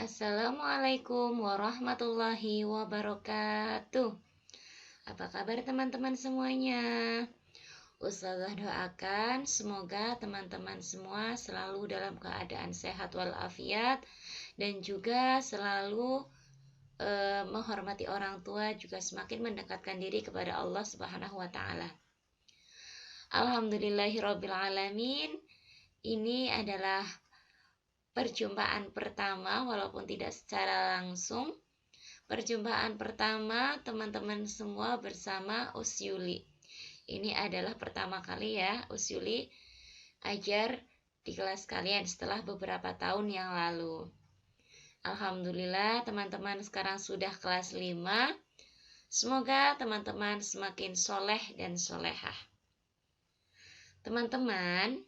Assalamualaikum warahmatullahi wabarakatuh. Apa kabar teman-teman semuanya? Ustazah doakan semoga teman-teman semua selalu dalam keadaan sehat walafiat dan juga selalu menghormati orang tua, juga semakin mendekatkan diri kepada Allah Subhanahu wa taala. Alhamdulillahirabbil alamin. Ini adalah perjumpaan pertama walaupun tidak secara langsung. Perjumpaan pertama teman-teman semua bersama Usyuli. Ini adalah pertama kali ya Usyuli ajar di kelas kalian setelah beberapa tahun yang lalu. Alhamdulillah teman-teman sekarang sudah kelas 5. Semoga teman-teman semakin soleh dan solehah. Teman-teman,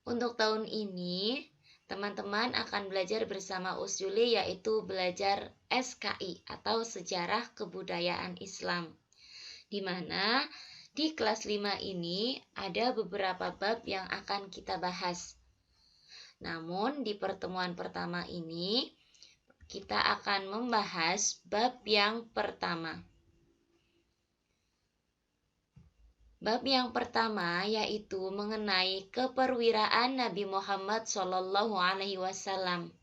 untuk tahun ini teman-teman akan belajar bersama Usyuli, yaitu belajar SKI atau Sejarah Kebudayaan Islam, di mana di kelas 5 ini ada beberapa bab yang akan kita bahas. Namun di pertemuan pertama ini kita akan membahas bab yang pertama. Bab yang pertama yaitu mengenai keperwiraan Nabi Muhammad SAW.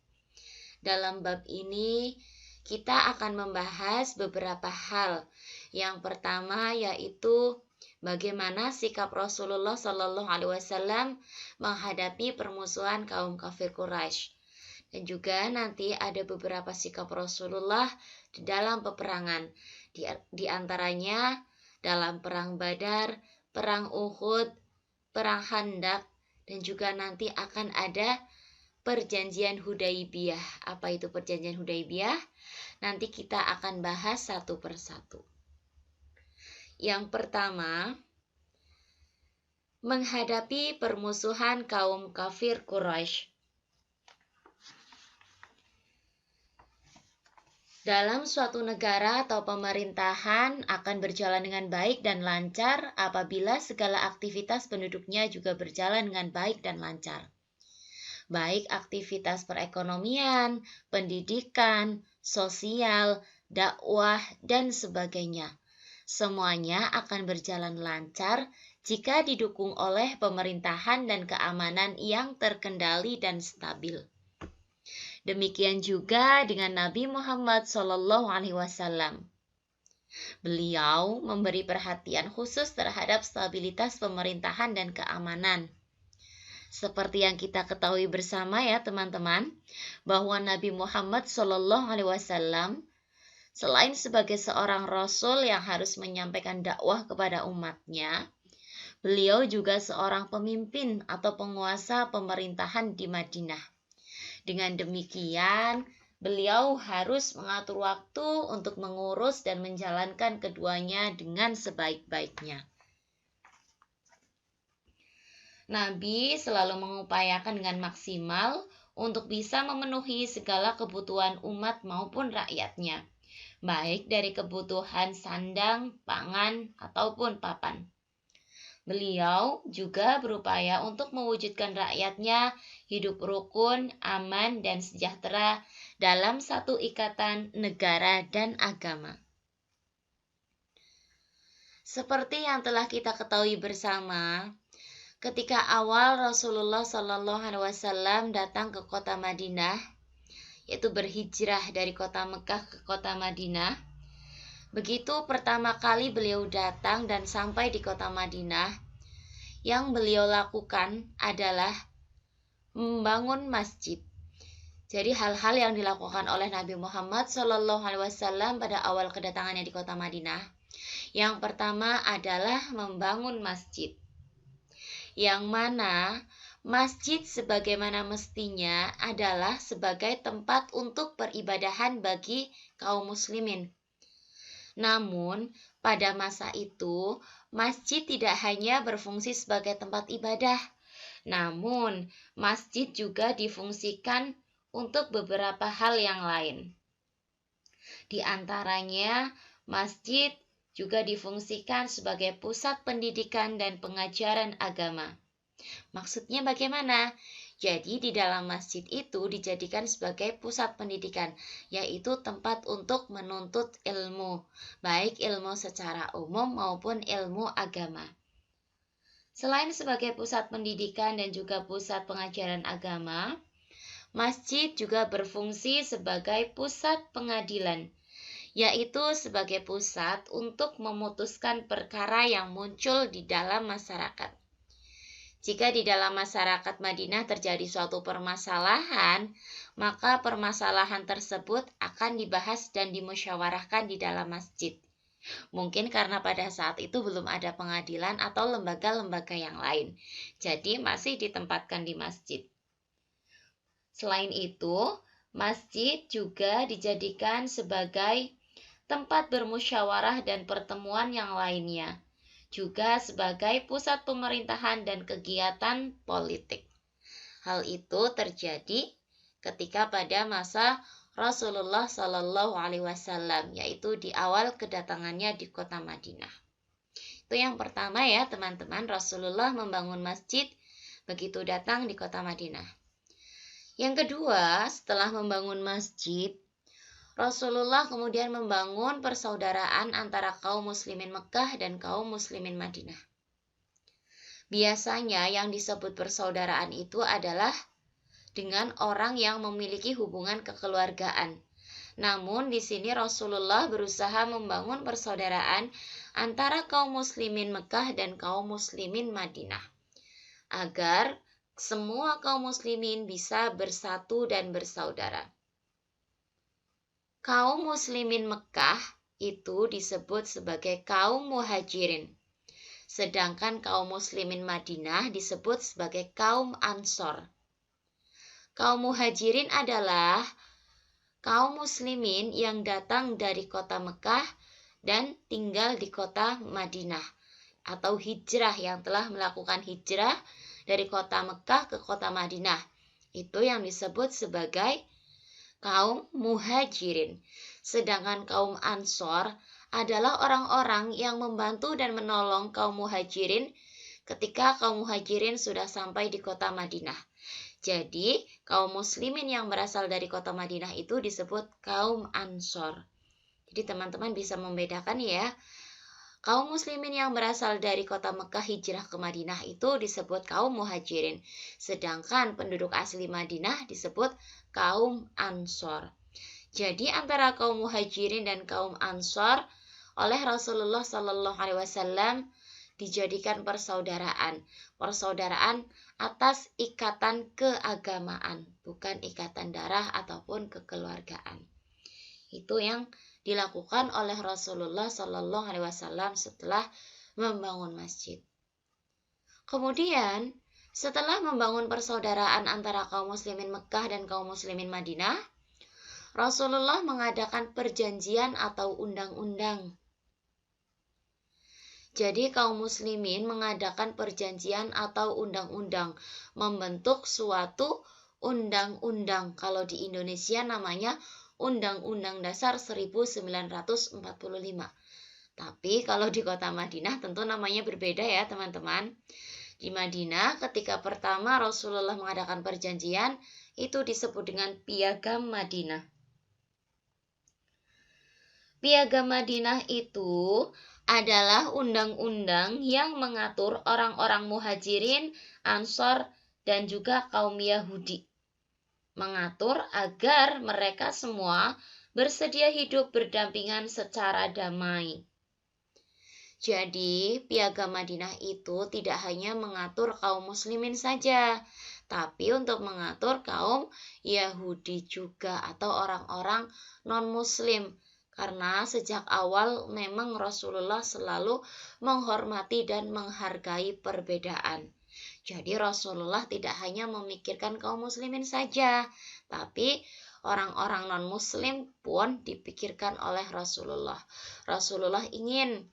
Dalam bab ini kita akan membahas beberapa hal. Yang pertama yaitu bagaimana sikap Rasulullah SAW menghadapi permusuhan kaum kafir Quraisy. Dan juga nanti ada beberapa sikap Rasulullah di dalam peperangan. Di antaranya dalam perang Badar, perang Uhud, perang Khandaq, dan juga nanti akan ada perjanjian Hudaibiyah. Apa itu perjanjian Hudaibiyah? Nanti kita akan bahas satu persatu. Yang pertama, menghadapi permusuhan kaum kafir Quraisy. Dalam suatu negara atau pemerintahan akan berjalan dengan baik dan lancar apabila segala aktivitas penduduknya juga berjalan dengan baik dan lancar. Baik aktivitas perekonomian, pendidikan, sosial, dakwah, dan sebagainya. Semuanya akan berjalan lancar jika didukung oleh pemerintahan dan keamanan yang terkendali dan stabil. Demikian juga dengan Nabi Muhammad SAW. Beliau memberi perhatian khusus terhadap stabilitas pemerintahan dan keamanan. Seperti yang kita ketahui bersama ya teman-teman, bahwa Nabi Muhammad SAW selain sebagai seorang Rasul yang harus menyampaikan dakwah kepada umatnya, beliau juga seorang pemimpin atau penguasa pemerintahan di Madinah. Dengan demikian, beliau harus mengatur waktu untuk mengurus dan menjalankan keduanya dengan sebaik-baiknya. Nabi selalu mengupayakan dengan maksimal untuk bisa memenuhi segala kebutuhan umat maupun rakyatnya, baik dari kebutuhan sandang, pangan, ataupun papan. Beliau juga berupaya untuk mewujudkan rakyatnya hidup rukun, aman, dan sejahtera dalam satu ikatan negara dan agama. Seperti yang telah kita ketahui bersama, ketika awal Rasulullah SAW datang ke kota Madinah, yaitu berhijrah dari kota Mekah ke kota Madinah, begitu pertama kali beliau datang dan sampai di kota Madinah, yang beliau lakukan adalah membangun masjid. Jadi hal-hal yang dilakukan oleh Nabi Muhammad SAW pada awal kedatangannya di kota Madinah, yang pertama adalah membangun masjid. Yang mana masjid sebagaimana mestinya adalah sebagai tempat untuk peribadahan bagi kaum muslimin. Namun, pada masa itu, masjid tidak hanya berfungsi sebagai tempat ibadah, namun masjid juga difungsikan untuk beberapa hal yang lain. Di antaranya, masjid juga difungsikan sebagai pusat pendidikan dan pengajaran agama. Maksudnya bagaimana? Jadi di dalam masjid itu dijadikan sebagai pusat pendidikan, yaitu tempat untuk menuntut ilmu, baik ilmu secara umum maupun ilmu agama. Selain sebagai pusat pendidikan dan juga pusat pengajaran agama, masjid juga berfungsi sebagai pusat pengadilan, yaitu sebagai pusat untuk memutuskan perkara yang muncul di dalam masyarakat. Jika di dalam masyarakat Madinah terjadi suatu permasalahan, maka permasalahan tersebut akan dibahas dan dimusyawarahkan di dalam masjid. Mungkin karena pada saat itu belum ada pengadilan atau lembaga-lembaga yang lain, jadi masih ditempatkan di masjid. Selain itu, masjid juga dijadikan sebagai tempat bermusyawarah dan pertemuan yang lainnya, juga sebagai pusat pemerintahan dan kegiatan politik. Hal itu terjadi ketika pada masa Rasulullah Shallallahu Alaihi Wasallam, yaitu di awal kedatangannya di kota Madinah. Itu yang pertama ya teman-teman, Rasulullah membangun masjid begitu datang di kota Madinah. Yang kedua, setelah membangun masjid, Rasulullah kemudian membangun persaudaraan antara kaum muslimin Mekah dan kaum muslimin Madinah. Biasanya yang disebut persaudaraan itu adalah dengan orang yang memiliki hubungan kekeluargaan. Namun di sini Rasulullah berusaha membangun persaudaraan antara kaum muslimin Mekah dan kaum muslimin Madinah, agar semua kaum muslimin bisa bersatu dan bersaudara. Kaum muslimin Mekah itu disebut sebagai kaum muhajirin, sedangkan kaum muslimin Madinah disebut sebagai kaum ansor. Kaum muhajirin adalah kaum muslimin yang datang dari kota Mekah dan tinggal di kota Madinah, atau hijrah, yang telah melakukan hijrah dari kota Mekah ke kota Madinah. Itu yang disebut sebagai kaum muhajirin. Sedangkan kaum ansor adalah orang-orang yang membantu dan menolong kaum muhajirin ketika kaum muhajirin sudah sampai di kota Madinah. Jadi, kaum muslimin yang berasal dari kota Madinah itu disebut kaum ansor. Jadi teman-teman bisa membedakan ya. Kaum muslimin yang berasal dari kota Mekah hijrah ke Madinah itu disebut kaum muhajirin. Sedangkan penduduk asli Madinah disebut kaum ansor. Jadi antara kaum muhajirin dan kaum ansor oleh Rasulullah Shallallahu Alaihi Wasallam dijadikan persaudaraan. Persaudaraan atas ikatan keagamaan, bukan ikatan darah ataupun kekeluargaan. Itu yang dilakukan oleh Rasulullah Shallallahu Alaihi Wasallam setelah membangun masjid. Kemudian, setelah membangun persaudaraan antara kaum muslimin Mekah dan kaum muslimin Madinah, Rasulullah mengadakan perjanjian atau undang-undang. Jadi kaum muslimin mengadakan perjanjian atau undang-undang, membentuk suatu undang-undang. Kalau di Indonesia namanya Undang-Undang Dasar 1945. Tapi kalau di kota Madinah tentu namanya berbeda ya teman-teman. Di Madinah ketika pertama Rasulullah mengadakan perjanjian, itu disebut dengan Piagam Madinah. Piagam Madinah itu adalah undang-undang yang mengatur orang-orang muhajirin, ansor, dan juga kaum Yahudi. Mengatur agar mereka semua bersedia hidup berdampingan secara damai. Jadi, Piagam Madinah itu tidak hanya mengatur kaum muslimin saja, tapi untuk mengatur kaum Yahudi juga atau orang-orang non-muslim. Karena sejak awal memang Rasulullah selalu menghormati dan menghargai perbedaan. Jadi Rasulullah tidak hanya memikirkan kaum muslimin saja, tapi orang-orang non-muslim pun dipikirkan oleh Rasulullah. Rasulullah ingin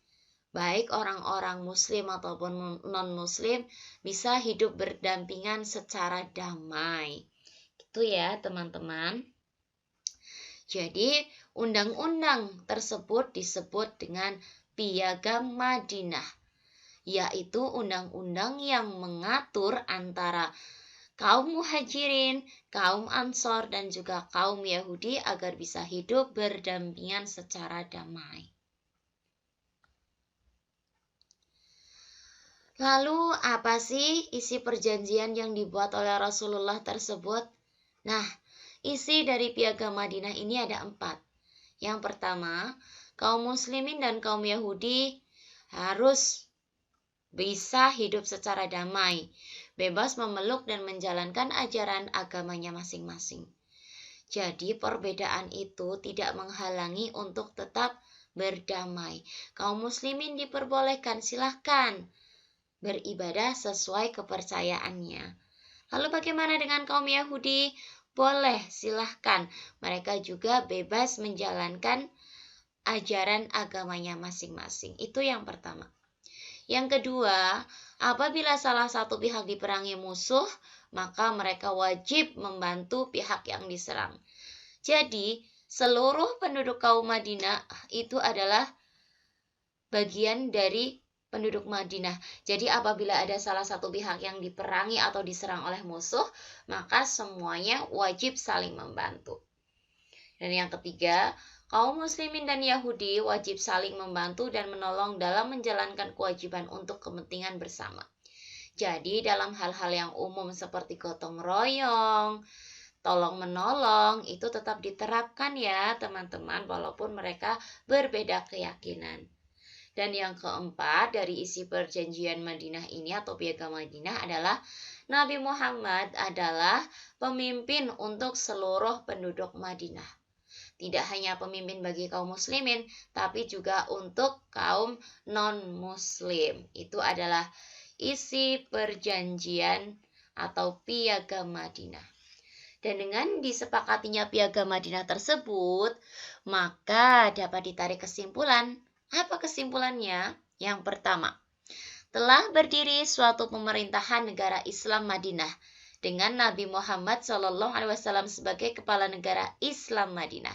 baik orang-orang muslim ataupun non-muslim bisa hidup berdampingan secara damai. Gitu ya teman-teman. Jadi undang-undang tersebut disebut dengan Piagam Madinah, yaitu undang-undang yang mengatur antara kaum Muhajirin, kaum Ansor, dan juga kaum Yahudi agar bisa hidup berdampingan secara damai. Lalu apa sih isi perjanjian yang dibuat oleh Rasulullah tersebut? Nah, isi dari Piagam Madinah ini ada 4. Yang pertama, kaum muslimin dan kaum Yahudi harus bisa hidup secara damai, bebas memeluk dan menjalankan ajaran agamanya masing-masing. Jadi perbedaan itu tidak menghalangi untuk tetap berdamai. Kaum muslimin diperbolehkan, silahkan beribadah sesuai kepercayaannya. Lalu bagaimana dengan kaum Yahudi? Boleh, silahkan. Mereka juga bebas menjalankan ajaran agamanya masing-masing. Itu yang pertama. Yang kedua, apabila salah satu pihak diperangi musuh, maka mereka wajib membantu pihak yang diserang. Jadi, seluruh penduduk kaum Madinah itu adalah bagian dari penduduk Madinah. Jadi apabila ada salah satu pihak yang diperangi atau diserang oleh musuh, maka semuanya wajib saling membantu. Dan yang ketiga, kaum muslimin dan Yahudi wajib saling membantu dan menolong dalam menjalankan kewajiban untuk kepentingan bersama. Jadi dalam hal-hal yang umum seperti gotong royong, tolong menolong, itu tetap diterapkan ya teman-teman, walaupun mereka berbeda keyakinan. Dan yang keempat dari isi perjanjian Madinah ini atau Piagam Madinah adalah Nabi Muhammad adalah pemimpin untuk seluruh penduduk Madinah. Tidak hanya pemimpin bagi kaum muslimin, tapi juga untuk kaum non-muslim. Itu adalah isi perjanjian atau Piagam Madinah. Dan dengan disepakatinya Piagam Madinah tersebut, maka dapat ditarik kesimpulan. Apa kesimpulannya? Yang pertama, telah berdiri suatu pemerintahan negara Islam Madinah dengan Nabi Muhammad SAW sebagai kepala negara Islam Madinah.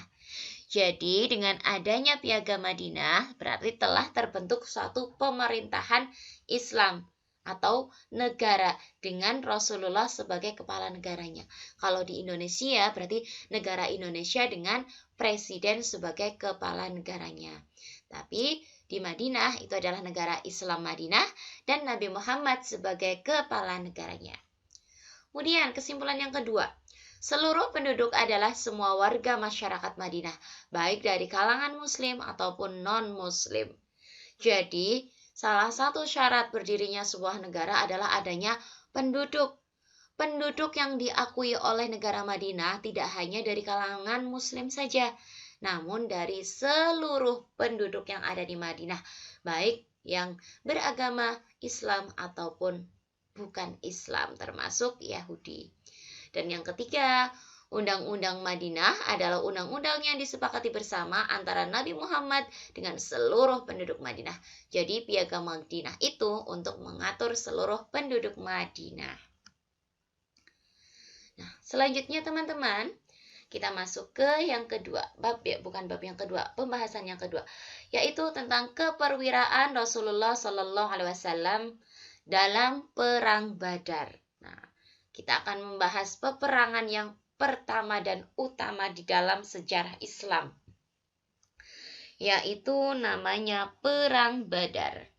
Jadi dengan adanya Piagam Madinah berarti telah terbentuk suatu pemerintahan Islam atau negara dengan Rasulullah sebagai kepala negaranya. Kalau di Indonesia berarti negara Indonesia dengan presiden sebagai kepala negaranya. Tapi di Madinah itu adalah negara Islam Madinah dan Nabi Muhammad sebagai kepala negaranya. Kemudian kesimpulan yang kedua, seluruh penduduk adalah semua warga masyarakat Madinah, baik dari kalangan muslim ataupun non-muslim. Jadi, salah satu syarat berdirinya sebuah negara adalah adanya penduduk. Penduduk yang diakui oleh negara Madinah tidak hanya dari kalangan muslim saja, namun dari seluruh penduduk yang ada di Madinah, baik yang beragama Islam ataupun bukan Islam, termasuk Yahudi. Dan yang ketiga, Undang-Undang Madinah adalah undang-undang yang disepakati bersama antara Nabi Muhammad dengan seluruh penduduk Madinah. Jadi Piagam Madinah itu untuk mengatur seluruh penduduk Madinah. Nah, selanjutnya teman-teman, kita masuk ke yang kedua, pembahasan yang kedua, yaitu tentang keperwiraan Rasulullah SAW dalam Perang Badar. Nah, kita akan membahas peperangan yang pertama dan utama di dalam sejarah Islam, yaitu namanya Perang Badar.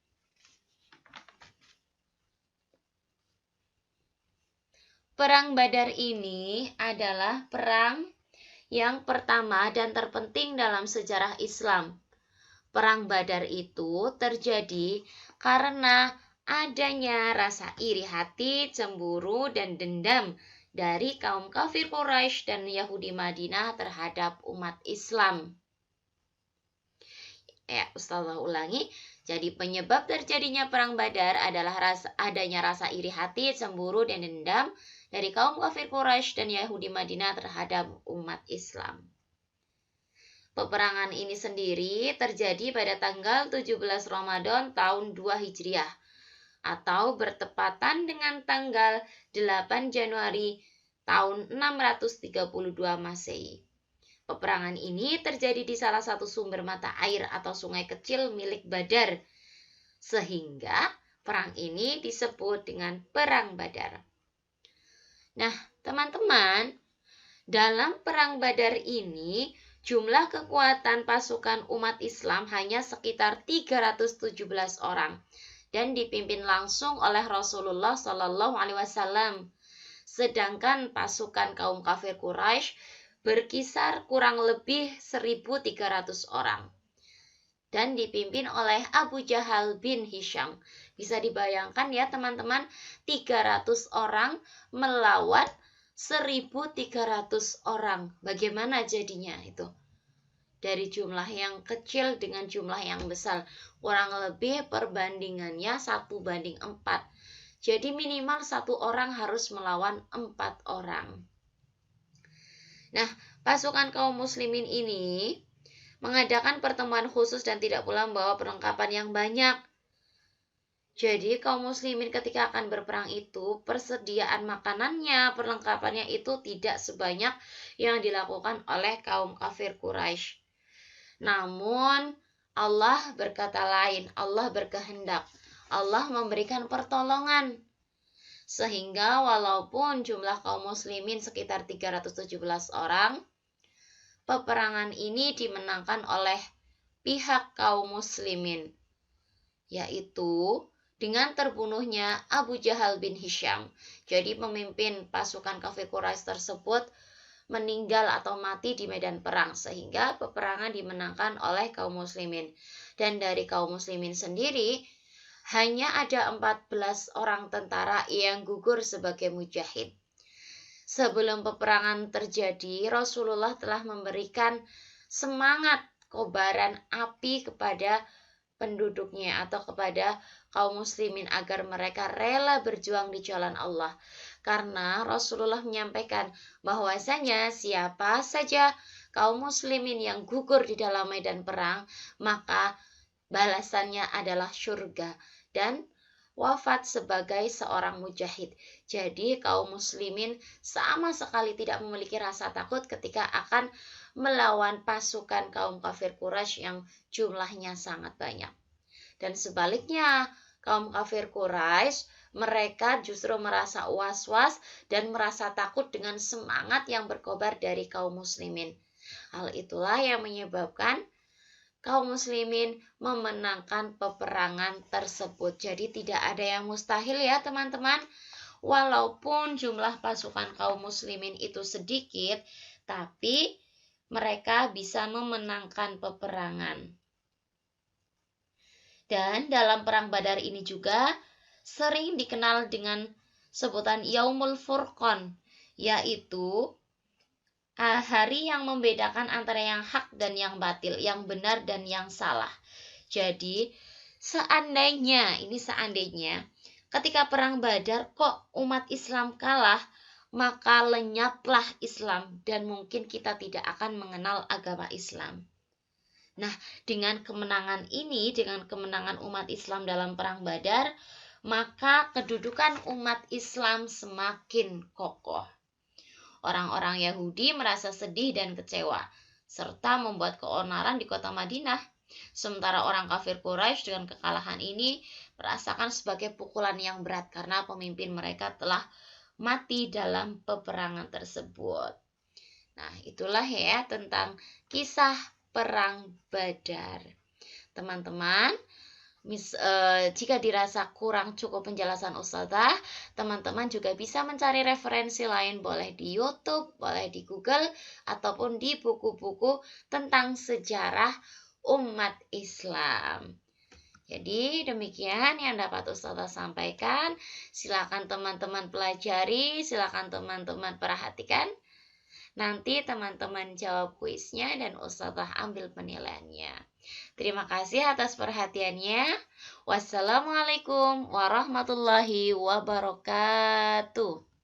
Perang Badar ini adalah perang yang pertama dan terpenting dalam sejarah Islam. Perang Badar itu terjadi karena adanya rasa iri hati, cemburu, dan dendam dari kaum kafir Quraisy dan Yahudi Madinah terhadap umat Islam. Ustazah ulangi. Jadi penyebab terjadinya Perang Badar adalah adanya rasa iri hati, cemburu, dan dendam dari kaum kafir Quraisy dan Yahudi Madinah terhadap umat Islam. Peperangan ini sendiri terjadi pada tanggal 17 Ramadan tahun 2 Hijriah atau bertepatan dengan tanggal 8 Januari tahun 632 Masehi. Peperangan ini terjadi di salah satu sumber mata air atau sungai kecil milik Badar, sehingga perang ini disebut dengan Perang Badar. Nah, teman-teman, dalam Perang Badar ini, jumlah kekuatan pasukan umat Islam hanya sekitar 317 orang dan dipimpin langsung oleh Rasulullah Shallallahu Alaihi Wasallam. Sedangkan pasukan kaum kafir Quraisy berkisar kurang lebih 1.300 orang dan dipimpin oleh Abu Jahal bin Hisham. Bisa dibayangkan ya teman-teman, 300 orang melawan 1.300 orang. Bagaimana jadinya itu? Dari jumlah yang kecil dengan jumlah yang besar. Kurang lebih perbandingannya 1:4. Jadi minimal 1 orang harus melawan 4 orang. Nah, pasukan kaum muslimin ini mengadakan pertemuan khusus dan tidak pula membawa perlengkapan yang banyak. Jadi kaum muslimin ketika akan berperang itu, persediaan makanannya, perlengkapannya itu tidak sebanyak yang dilakukan oleh kaum kafir Quraisy. Namun Allah berkata lain, Allah berkehendak, Allah memberikan pertolongan. Sehingga walaupun jumlah kaum muslimin sekitar 317 orang, peperangan ini dimenangkan oleh pihak kaum muslimin, yaitu dengan terbunuhnya Abu Jahal bin Hisham. Jadi pemimpin pasukan kafir Quraisy tersebut meninggal atau mati di medan perang, sehingga peperangan dimenangkan oleh kaum muslimin. Dan dari kaum muslimin sendiri hanya ada 14 orang tentara yang gugur sebagai mujahid. Sebelum peperangan terjadi, Rasulullah telah memberikan semangat kobaran api kepada penduduknya atau kepada kaum muslimin agar mereka rela berjuang di jalan Allah. Karena Rasulullah menyampaikan bahwasanya siapa saja kaum muslimin yang gugur di dalam medan perang, maka balasannya adalah surga dan wafat sebagai seorang mujahid. Jadi kaum muslimin sama sekali tidak memiliki rasa takut ketika akan melawan pasukan kaum kafir Quraisy yang jumlahnya sangat banyak. Dan sebaliknya, kaum kafir Quraisy mereka justru merasa was-was dan merasa takut dengan semangat yang berkobar dari kaum muslimin. Hal itulah yang menyebabkan kaum muslimin memenangkan peperangan tersebut. Jadi tidak ada yang mustahil ya teman-teman. Walaupun jumlah pasukan kaum muslimin itu sedikit, tapi mereka bisa memenangkan peperangan. Dan dalam perang Badar ini juga sering dikenal dengan sebutan Yaumul Furqan, yaitu hari yang membedakan antara yang hak dan yang batil, yang benar dan yang salah. Jadi seandainya ketika perang Badar kok umat Islam kalah, maka lenyaplah Islam dan mungkin kita tidak akan mengenal agama Islam. Nah, dengan kemenangan ini, dengan kemenangan umat Islam dalam perang Badar, maka kedudukan umat Islam semakin kokoh. Orang-orang Yahudi merasa sedih dan kecewa, serta membuat keonaran di kota Madinah. Sementara orang kafir Quraisy dengan kekalahan ini merasakan sebagai pukulan yang berat karena pemimpin mereka telah mati dalam peperangan tersebut. Nah, itulah ya tentang kisah perang Badar. Teman-teman, jika dirasa kurang cukup penjelasan Ustazah, teman-teman juga bisa mencari referensi lain, boleh di YouTube, boleh di Google, ataupun di buku-buku tentang sejarah umat Islam. Jadi demikian yang dapat Ustazah sampaikan. Silakan teman-teman pelajari, silakan teman-teman perhatikan. Nanti teman-teman jawab kuisnya dan Ustazah ambil penilaiannya. Terima kasih atas perhatiannya. Wassalamualaikum warahmatullahi wabarakatuh.